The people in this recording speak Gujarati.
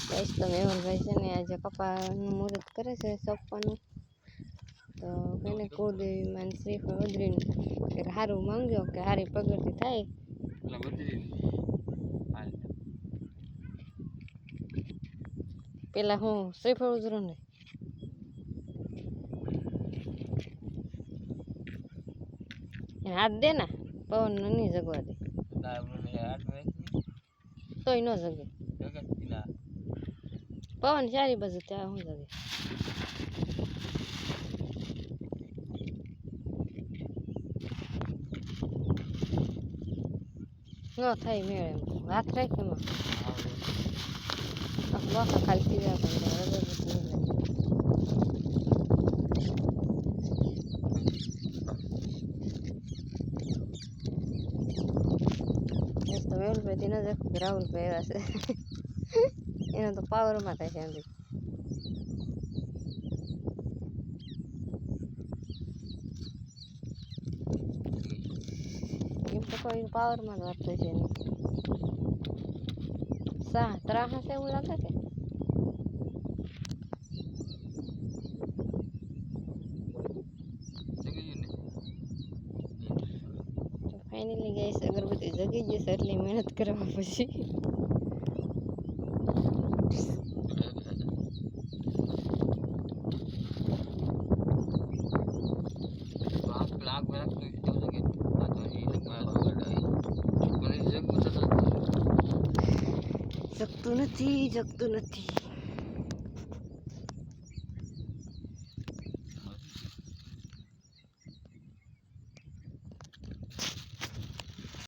ગાઈસ તો મેહુલભાઈ છે ને આજે કપાનું મુહૂર્ત કરે છે સોંપવાનું. તો એને કુળદેવી માન શ્રીફળ વધરીને કે સારું માંગ્યો કે સારી પ્રગતિ થાય. પેલા હું શ્રીફળ ઉધરું ને હાથ દે ના પવન નહીં જગવા દે તોય ન જગે પવન ચારી બાજુ ત્યાં શું જગે ન થાય મેળ એમ હાથ રાખે એમાં લોકા ખાલી પીવા પણ તો મેહુલભાઈ ન દેખું કે રાહુલભાઈ એવા છે એનો તો પાવરમાં થાય છે એમ એમ તો કોઈ પાવરમાં જ વાત છે એની સા ત્રાહા છે એવું લાગે કે ફાઇનલી ગઈ અગરબત્તી જગી જશે એટલી મહેનત કરવા પછી જગતું નથી